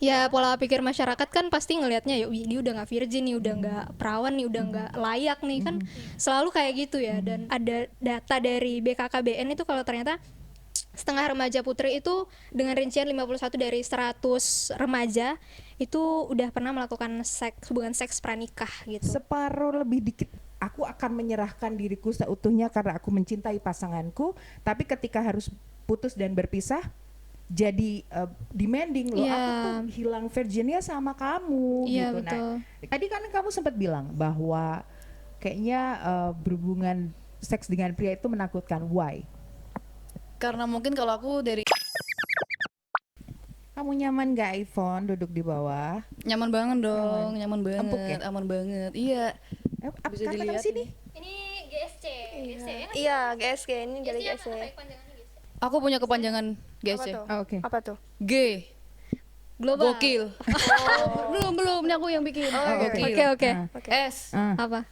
Ya pola pikir masyarakat kan pasti ngelihatnya ya, wih dia udah nggak virgin nih, udah nggak perawan nih, udah nggak layak nih kan, selalu kayak gitu ya. Dan ada data dari BKKBN itu kalau ternyata setengah remaja putri itu dengan rincian 51 dari 100 remaja itu udah pernah melakukan hubungan seks pranikah gitu. Separuh lebih dikit. Aku akan menyerahkan diriku seutuhnya karena aku mencintai pasanganku, tapi ketika harus putus dan berpisah jadi demanding loh, aku tuh hilang virginnya sama kamu gitu. Betul. Nah, tadi kan kamu sempat bilang bahwa kayaknya berhubungan seks dengan pria itu menakutkan. Why? Karena mungkin kalau aku dari Kamu nyaman gak iPhone duduk di bawah? nyaman banget dong, nyaman banget, Empuk ya? aman banget. Iya. Bisa Katakan dilihat sini. Ini GSC. Iya, GSG ini dari GSG. Aku punya kepanjangan Apa GC. tuh? Oke. Apa tuh? G. Global. Gokil. belum ini aku yang bikin. Gokil. Oke. S. Apa?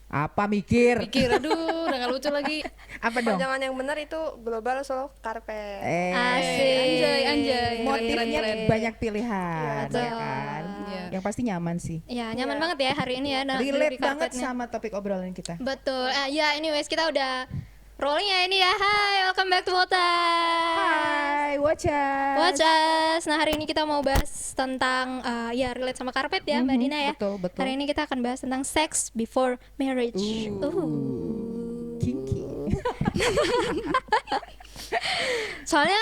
Apa mikir? Pikir, aduh, udah gak lucu lagi. Apa dong? Panjangan yang benar itu global solo carpet. Asik. Anjay. Motifnya Keren. banyak pilihan, Betul. ya kan? Iya. Yang pasti nyaman sih. Ya nyaman banget ya hari ini ya. Relate di banget karpetnya. sama topik obrolan kita. Betul. Ya anyways kita udah rolling ya ini ya. Hai, welcome back to Wotas. Hai, Wotas. Nah hari ini kita mau bahas tentang ya relate sama karpet ya Mbak Dina ya. Betul. Hari ini kita akan bahas tentang sex before marriage. Kinky. Soalnya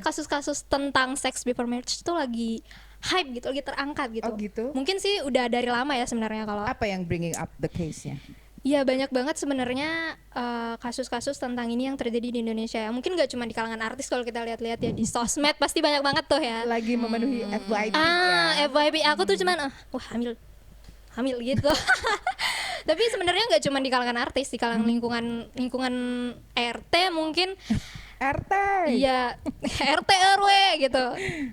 kasus-kasus tentang sex before marriage itu lagi hype gitu, lagi terangkat gitu. Oh gitu. Mungkin sih udah dari lama ya sebenarnya kalau. Apa yang bringing up the case-nya? Iya banyak banget sebenarnya kasus-kasus tentang ini yang terjadi di Indonesia ya. Mungkin gak cuma di kalangan artis, kalau kita lihat-lihat ya di sosmed pasti banyak banget tuh ya. Lagi memenuhi FYP ya. FYP aku tuh cuman wah hamil gitu. Tapi sebenarnya nggak cuma di kalangan artis, di kalangan lingkungan RT mungkin. RT. Iya, RT RW gitu.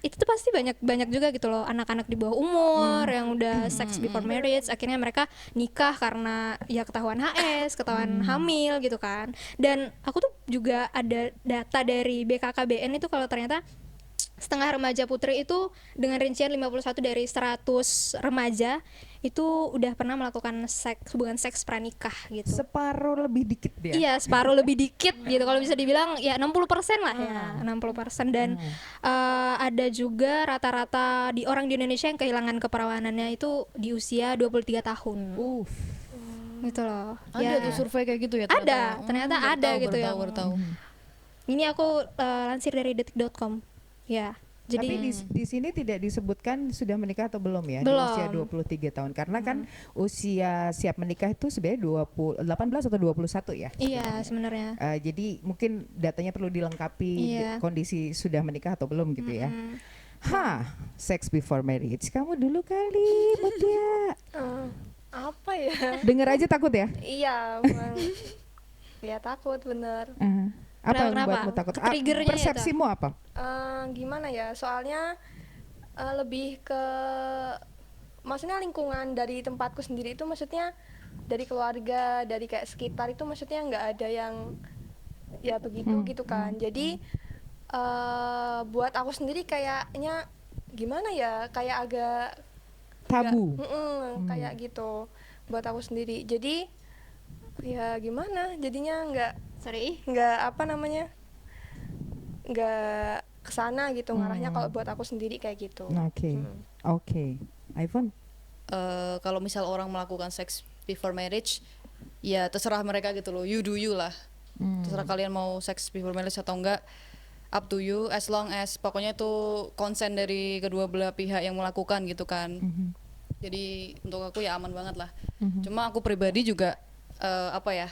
Itu tuh pasti banyak juga gitu loh anak-anak di bawah umur yang udah sex before marriage, akhirnya mereka nikah karena ya ketahuan HS, ketahuan hamil gitu kan. Dan aku tuh juga ada data dari BKKBN itu kalau ternyata setengah remaja putri itu dengan rincian 51 dari 100 remaja itu udah pernah melakukan hubungan seks pranikah gitu. Separuh lebih dikit dia. Iya, separuh lebih dikit gitu. Kalau bisa dibilang ya 60% lah ya, 60%. Dan ada juga rata-rata di orang di Indonesia yang kehilangan keperawanannya itu di usia 23 tahun. Gitu loh. Ada tuh survei kayak gitu ya? Ternyata ada gitu ya. Baru tahu. Ini aku lansir dari detik.com. Ya. Jadi Tapi di sini tidak disebutkan sudah menikah atau belum ya? Belum. Di usia 23 tahun. Karena kan usia siap menikah itu sebenarnya 18 atau 21 ya? iya sebenarnya. Jadi mungkin datanya perlu dilengkapi Iya. kondisi sudah menikah atau belum gitu ya. Sex before marriage. Kamu dulu kali, Mutia. Apa ya? Dengar aja takut ya? Iya, memang. Ya takut bener. Apa yang Kenapa? membuatmu takut? Triggernya itu. Persepsimu apa? Gimana ya? Soalnya lebih ke, maksudnya lingkungan dari tempatku sendiri itu, maksudnya dari keluarga, dari kayak sekitar itu, maksudnya nggak ada yang ya begitu gitu kan. Jadi buat aku sendiri kayaknya gimana ya? Kayak agak Tabu. kayak gitu buat aku sendiri. Jadi ya gimana? Jadinya nggak apa namanya? Nggak kesana gitu ngarahnya kalau buat aku sendiri kayak gitu. Oke. Ivan? Kalau misal orang melakukan seks before marriage, ya terserah mereka gitu loh. You do you lah. Terserah kalian mau seks before marriage atau enggak, up to you, as long as pokoknya itu konsen dari kedua belah pihak yang melakukan gitu kan. Jadi untuk aku ya aman banget lah. Cuma aku pribadi juga apa ya,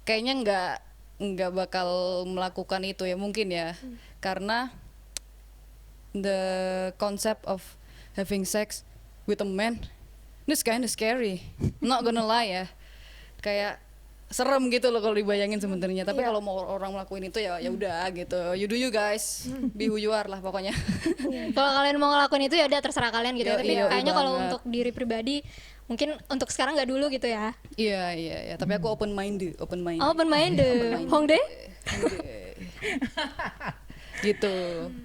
kayaknya nggak bakal melakukan itu ya mungkin ya, karena the concept of having sex with a man this kind of scary, not gonna lie ya, kayak serem gitu loh kalau dibayangin sebenarnya. Tapi kalau mau orang melakuin itu ya udah gitu, you do you guys, be who you are lah pokoknya. Kalau kalian mau ngelakuin itu ya udah terserah kalian gitu. Tapi Iya, kayaknya kalau banget. untuk diri pribadi mungkin untuk sekarang nggak dulu gitu ya. Iya, tapi aku open minded. Open minded. Hongdae? gitu.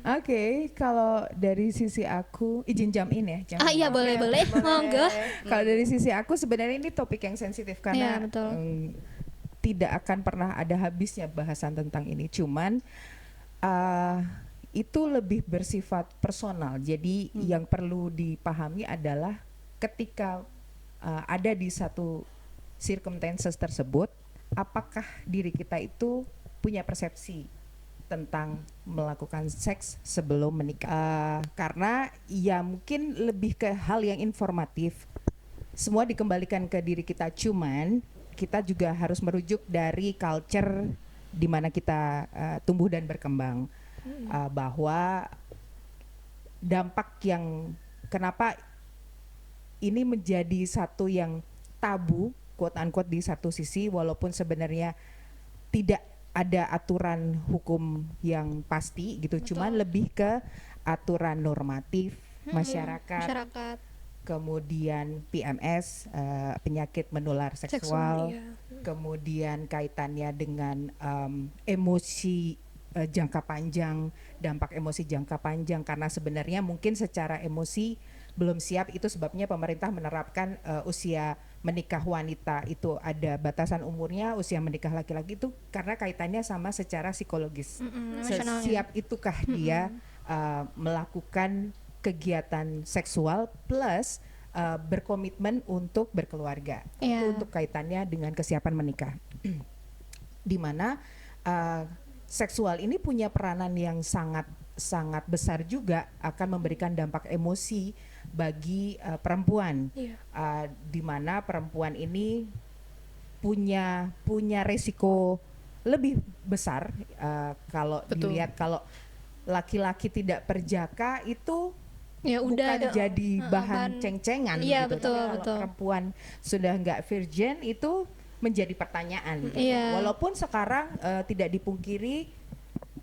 Oke, kalau dari sisi aku izin jam in ya. Jam in. Iya boleh monggo. Kalau dari sisi aku sebenarnya ini topik yang sensitif karena Iya, betul. tidak akan pernah ada habisnya bahasan tentang ini. Cuman itu lebih bersifat personal. Jadi yang perlu dipahami adalah ketika ada di satu circumstances tersebut, apakah diri kita itu punya persepsi tentang melakukan seks sebelum menikah. Karena ya mungkin lebih ke hal yang informatif. Semua dikembalikan ke diri kita, cuman kita juga harus merujuk dari culture di mana kita tumbuh dan berkembang. Bahwa dampak yang kenapa ini menjadi satu yang tabu quote unquote di satu sisi, walaupun sebenarnya tidak ada aturan hukum yang pasti gitu. Betul. Cuman lebih ke aturan normatif masyarakat, kemudian PMS, penyakit menular seksual, iya. kemudian kaitannya dengan emosi jangka panjang, dampak emosi jangka panjang, karena sebenarnya mungkin secara emosi belum siap. Itu sebabnya pemerintah menerapkan usia menikah wanita itu ada batasan umurnya, usia menikah laki-laki itu karena kaitannya sama secara psikologis. Emosionalnya. Siap itukah dia melakukan kegiatan seksual plus berkomitmen untuk berkeluarga. Iya. Itu untuk kaitannya dengan kesiapan menikah. Di mana seksual ini punya peranan yang sangat besar juga, akan memberikan dampak emosi bagi perempuan. Iya. Di mana perempuan ini punya resiko lebih besar kalau Betul. dilihat. Kalau laki-laki tidak perjaka itu Ya udah bukan jadi bahan bahan- ceng-cengan Iya, gitu. betul, Tapi kalau betul. perempuan sudah nggak virgin itu menjadi pertanyaan gitu. Iya. Walaupun sekarang tidak dipungkiri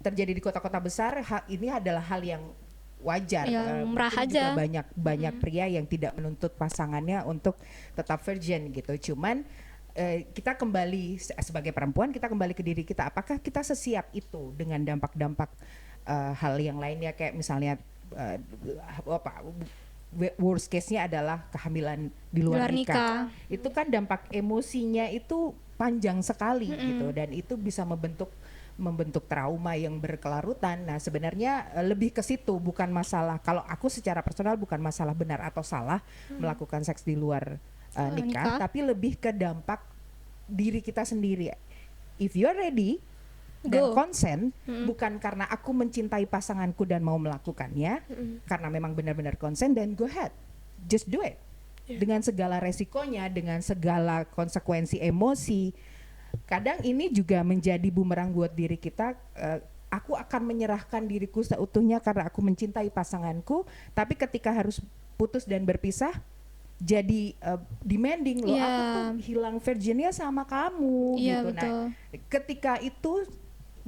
terjadi di kota-kota besar, ini adalah hal yang wajar. Yang lumrah Mungkin aja. juga banyak pria yang tidak menuntut pasangannya untuk tetap virgin gitu. Cuman kita kembali sebagai perempuan, kita kembali ke diri kita. Apakah kita sesiap itu dengan dampak-dampak hal yang lainnya, kayak misalnya worst case-nya adalah kehamilan di luar nikah. Itu kan dampak emosinya itu panjang sekali gitu, dan itu bisa membentuk trauma yang berkelarutan. Nah, sebenarnya lebih ke situ, bukan masalah, kalau aku secara personal bukan masalah benar atau salah melakukan seks di luar nikah, nikah. tapi lebih ke dampak diri kita sendiri. If you're ready dan Go. konsen, bukan karena aku mencintai pasanganku dan mau melakukannya, karena memang benar-benar konsen, dan go ahead, just do it. Dengan segala resikonya, dengan segala konsekuensi emosi. Kadang ini juga menjadi bumerang buat diri kita. Aku akan menyerahkan diriku seutuhnya karena aku mencintai pasanganku, tapi ketika harus putus dan berpisah, jadi demanding loh. Iya. Aku tuh hilang virginnya sama kamu Iya, gitu. betul. Nah, ketika itu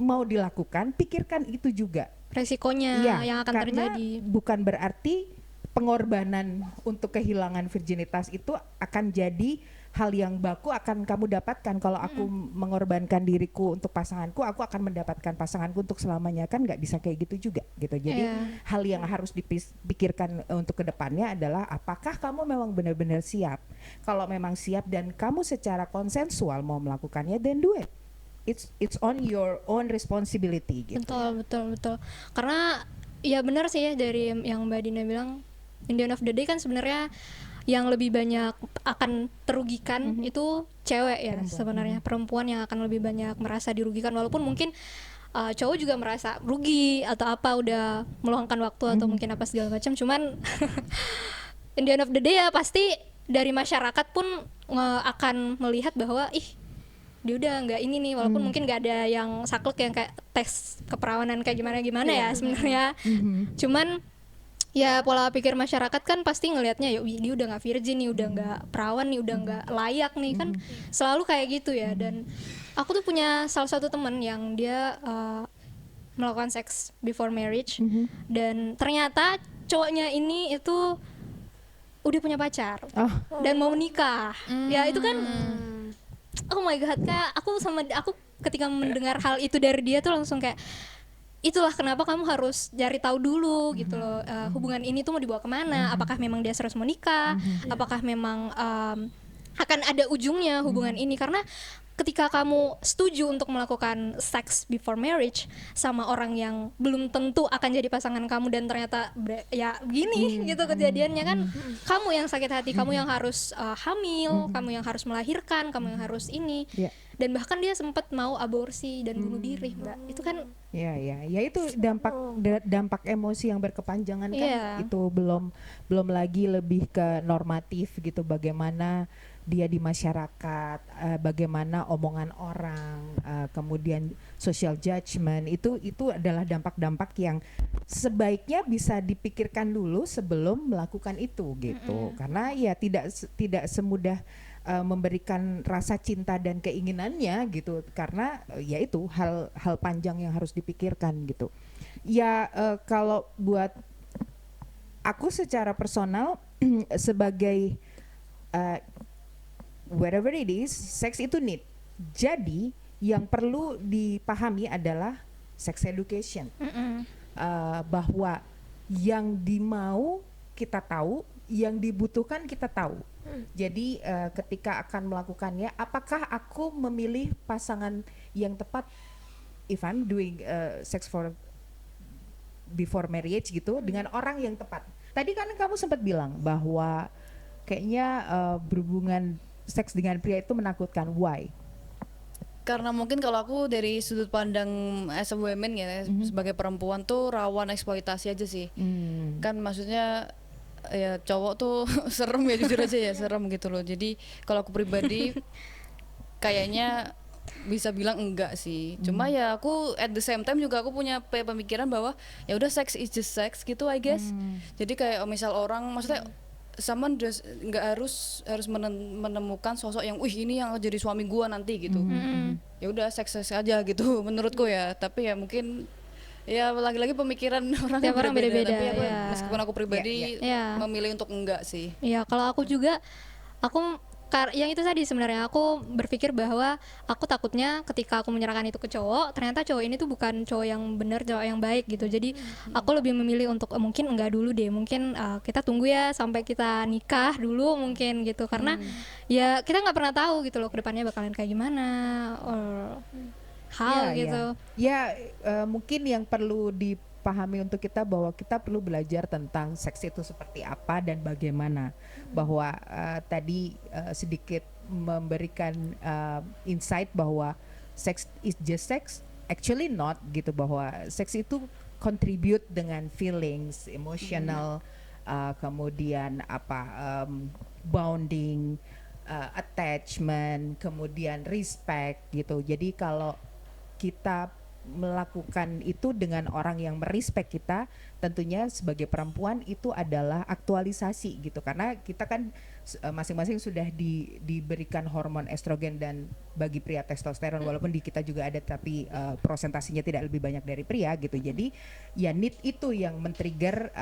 mau dilakukan, pikirkan itu juga. Resikonya Iya, yang akan karena terjadi. bukan berarti pengorbanan untuk kehilangan virginitas itu akan jadi hal yang baku akan kamu dapatkan. Kalau aku mengorbankan diriku untuk pasanganku, aku akan mendapatkan pasanganku untuk selamanya. Kan nggak bisa kayak gitu juga gitu. Jadi Iya. hal yang harus dipikirkan untuk kedepannya adalah apakah kamu memang benar-benar siap. Kalau memang siap dan kamu secara konsensual mau melakukannya, then do it. It's on your own responsibility gitu. Betul. Karena ya benar sih ya dari yang Mbak Dina bilang, in the end of the day kan sebenarnya yang lebih banyak akan terugikan itu cewek ya, sebenarnya perempuan yang akan lebih banyak merasa dirugikan, walaupun mungkin cowok juga merasa rugi atau apa, udah meluangkan waktu atau mungkin apa segala macam. Cuman in the end of the day ya pasti dari masyarakat pun akan melihat bahwa dia udah nggak ini nih, walaupun mungkin nggak ada yang saklek yang kayak tes keperawanan kayak gimana ya sebenarnya. Cuman ya pola pikir masyarakat kan pasti ngelihatnya ya dia udah nggak virgin nih, udah nggak perawan nih, udah nggak layak nih, kan selalu kayak gitu ya. Dan aku tuh punya salah satu teman yang dia melakukan seks before marriage, dan ternyata cowoknya ini itu udah punya pacar dan mau menikah. Ya itu kan oh my god, kayak aku ketika mendengar hal itu dari dia tuh langsung kayak itulah kenapa kamu harus cari tahu dulu gitu loh, hubungan ini tuh mau dibawa kemana, apakah memang dia serius mau nikah, apakah memang akan ada ujungnya hubungan ini. Karena ketika kamu setuju untuk melakukan sex before marriage sama orang yang belum tentu akan jadi pasangan kamu dan ternyata ya begini gitu kejadiannya kan, kamu yang sakit hati, kamu yang harus hamil, kamu yang harus melahirkan, kamu yang harus ini. Ya. Dan bahkan dia sempat mau aborsi dan bunuh diri, Mbak. Itu kan Ya itu dampak emosi yang berkepanjangan kan, Iya. itu belum lagi lebih ke normatif gitu, bagaimana dia di masyarakat, bagaimana omongan orang, kemudian social judgment, itu adalah dampak-dampak yang sebaiknya bisa dipikirkan dulu sebelum melakukan itu gitu, karena ya tidak semudah memberikan rasa cinta dan keinginannya gitu, karena ya itu hal panjang yang harus dipikirkan gitu. Ya kalau buat aku secara personal sebagai whatever it is, seks itu need. Jadi yang perlu dipahami adalah sex education, bahwa yang dimau kita tahu, yang dibutuhkan kita tahu. Jadi ketika akan melakukannya, apakah aku memilih pasangan yang tepat if I'm doing sex for before marriage gitu, dengan orang yang tepat. Tadi kan kamu sempat bilang bahwa kayaknya berhubungan seks dengan pria itu menakutkan. Why? Karena mungkin kalau aku dari sudut pandang as a woman ya, sebagai perempuan tuh rawan eksploitasi aja sih. Kan maksudnya ya cowok tuh serem ya, jujur aja ya, serem gitu loh. Jadi kalau aku pribadi kayaknya bisa bilang enggak sih. Cuma ya aku at the same time juga aku punya pemikiran bahwa ya udah sex is just sex gitu, I guess. Jadi kayak misal orang, maksudnya someone just nggak harus menemukan sosok yang ini yang jadi suami gua nanti gitu. Ya udah seks aja gitu menurutku ya. Tapi ya mungkin ya lagi-lagi pemikiran orang Tiap orang beda-beda, tapi aku, ya. meskipun aku pribadi Ya. memilih untuk enggak sih. Ya, kalau aku juga, yang itu tadi sebenarnya aku berpikir bahwa aku takutnya ketika aku menyerahkan itu ke cowok, ternyata cowok ini tuh bukan cowok yang benar, cowok yang baik gitu. Jadi aku lebih memilih untuk mungkin enggak dulu deh, mungkin kita tunggu ya sampai kita nikah dulu mungkin gitu, karena ya kita nggak pernah tahu gitu loh kedepannya bakalan kayak gimana hal gitu. Ya, mungkin yang perlu dipahami untuk kita bahwa kita perlu belajar tentang seks itu seperti apa dan bagaimana. Bahwa tadi sedikit memberikan insight bahwa sex is just sex, actually not gitu, bahwa seks itu contribute dengan feelings, emotional, kemudian bonding, attachment, kemudian respect gitu. Jadi kalau kita melakukan itu dengan orang yang merespek kita, tentunya sebagai perempuan itu adalah aktualisasi gitu, karena kita kan masing-masing sudah diberikan hormon estrogen dan bagi pria testosteron, walaupun di kita juga ada tapi prosentasinya tidak lebih banyak dari pria gitu. Jadi ya need itu yang men-trigger,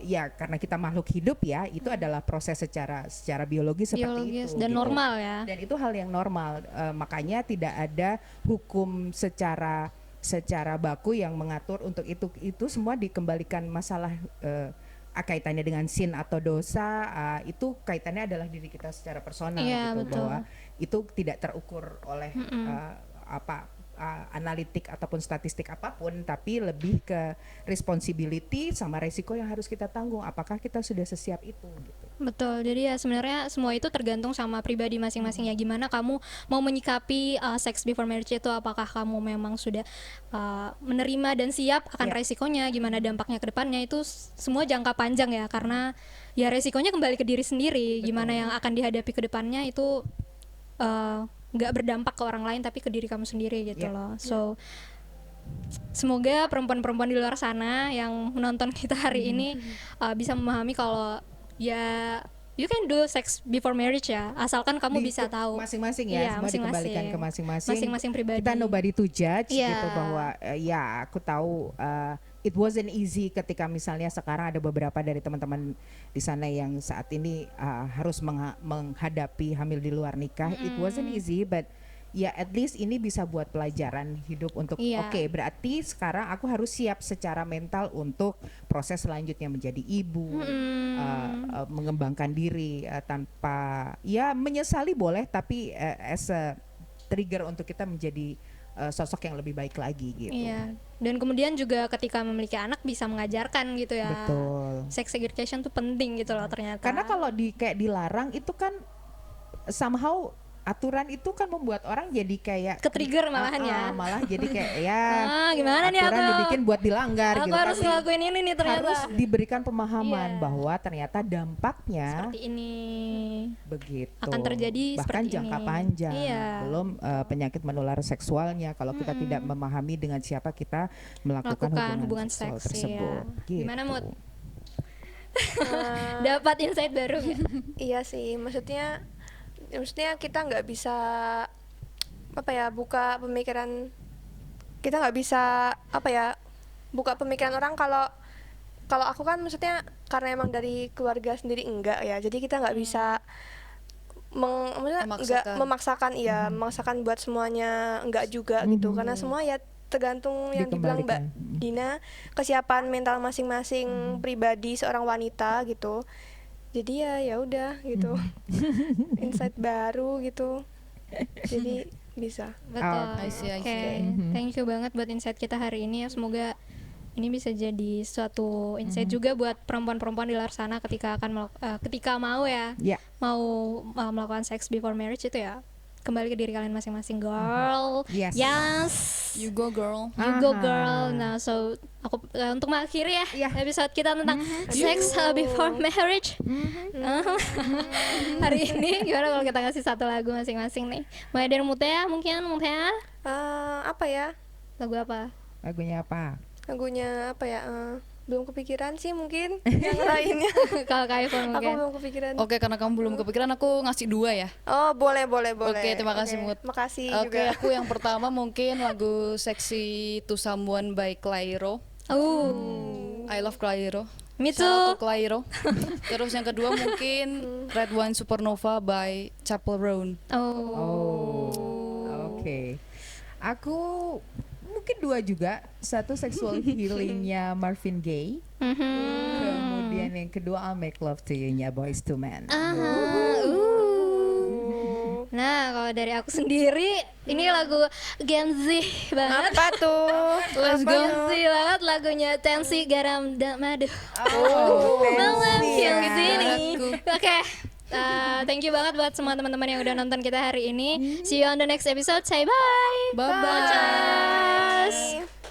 ya karena kita makhluk hidup ya, itu adalah proses secara biologis seperti itu dan gitu. normal ya. Dan itu hal yang normal, makanya tidak ada hukum secara baku yang mengatur untuk itu semua dikembalikan. Masalah kaitannya dengan sin atau dosa, itu kaitannya adalah diri kita secara personal gitu, betul. bahwa itu tidak terukur oleh analitik ataupun statistik apapun, tapi lebih ke responsibility sama resiko yang harus kita tanggung, apakah kita sudah sesiap itu gitu. Betul, jadi ya sebenarnya semua itu tergantung sama pribadi masing-masing ya, gimana kamu mau menyikapi sex before marriage itu, apakah kamu memang sudah menerima dan siap akan resikonya, gimana dampaknya ke depannya, itu semua jangka panjang ya, karena ya resikonya kembali ke diri sendiri. Betul. Gimana yang akan dihadapi ke depannya itu nggak berdampak ke orang lain tapi ke diri kamu sendiri gitu loh. So semoga perempuan-perempuan di luar sana yang menonton kita hari ini bisa memahami kalau ya you can do sex before marriage ya, asalkan kamu bisa tahu masing-masing ya, semua dikembalikan ke masing-masing pribadi. Kita nobody to judge gitu, bahwa ya aku tahu it wasn't easy ketika misalnya sekarang ada beberapa dari teman-teman di sana yang saat ini harus menghadapi hamil di luar nikah. It wasn't easy, but ya at least ini bisa buat pelajaran hidup untuk Iya. oke, berarti sekarang aku harus siap secara mental untuk proses selanjutnya menjadi ibu, mengembangkan diri tanpa ya menyesali boleh, tapi as a trigger untuk kita menjadi sosok yang lebih baik lagi gitu. Iya. Dan kemudian juga ketika memiliki anak bisa mengajarkan gitu ya. Betul. Sex education tuh penting gitu loh ternyata. Karena kalau kayak dilarang itu kan somehow aturan itu kan membuat orang jadi kayak Ke-trigger malahan ya. malah jadi kayak ya Gimana nih aturan aku? dibikin buat dilanggar Aku gitu. harus Tapi ngelakuin ini nih ternyata. harus diberikan pemahaman Iya. bahwa ternyata dampaknya Seperti ini. begitu Akan terjadi bahkan seperti jangka ini. panjang. Iya. Belum penyakit menular seksualnya kalau kita tidak memahami dengan siapa kita melakukan hubungan seksual seks tersebut. ya. Gitu. Gimana Mut? Dapat insight baru nggak? Iya sih, maksudnya kita nggak bisa apa ya, buka pemikiran, kita nggak bisa apa ya, buka pemikiran orang. Kalau aku kan maksudnya karena emang dari keluarga sendiri enggak ya, jadi kita nggak bisa maksudnya nggak memaksakan, iya memaksakan buat semuanya enggak juga gitu, karena semua ya tergantung yang dibilang Mbak Dina, kesiapan mental masing-masing pribadi seorang wanita gitu. Jadi ya udah gitu. Insight baru gitu. Jadi bisa. Betul. I see. Oke. Thank you banget buat insight kita hari ini ya. Semoga ini bisa jadi suatu insight juga buat perempuan-perempuan di luar sana ketika akan ketika mau ya. Ya. Mau melakukan sex before marriage itu ya. Kembali ke diri kalian masing-masing, girl. Yes. You go girl. You go girl. Nah, so aku untuk mengakhiri ya episode kita tentang sex before marriage. Hari ini gimana kalau kita ngasih satu lagu masing-masing nih? Mulai dari Mutia mungkin, Mutia. Apa ya? Lagu apa? Lagunya apa? Lagunya apa ya? Belum kepikiran sih mungkin yang lainnya. Kalau Kak Ivon Aku mungkin. belum kepikiran. Oke, karena kamu belum kepikiran, aku ngasih 2 ya. Oh, boleh. Oke, terima kasih, Mut. Makasih Oke, juga. aku yang pertama mungkin lagu Sexy to Someone by Clairo. I love Clairo. Me Shout out too. to Clairo. Terus yang kedua mungkin Red Wine Supernova by Chapel Roan. Oke. Aku mungkin 2 juga. Satu Sexual Healingnya Marvin Gaye. Kemudian yang kedua I'll Make Love to You-nya Boyz II Men. Nah, kalau dari aku sendiri, ini lagu Gen Z banget. Apa tuh? Let's go. Gen Z banget lagunya Tensi Garam dan Madu. Malam Tensi yang ya. sini. Oke. Thank you banget buat semua teman-teman yang udah nonton kita hari ini. See you on the next episode. Say bye. Bye bye. Bye.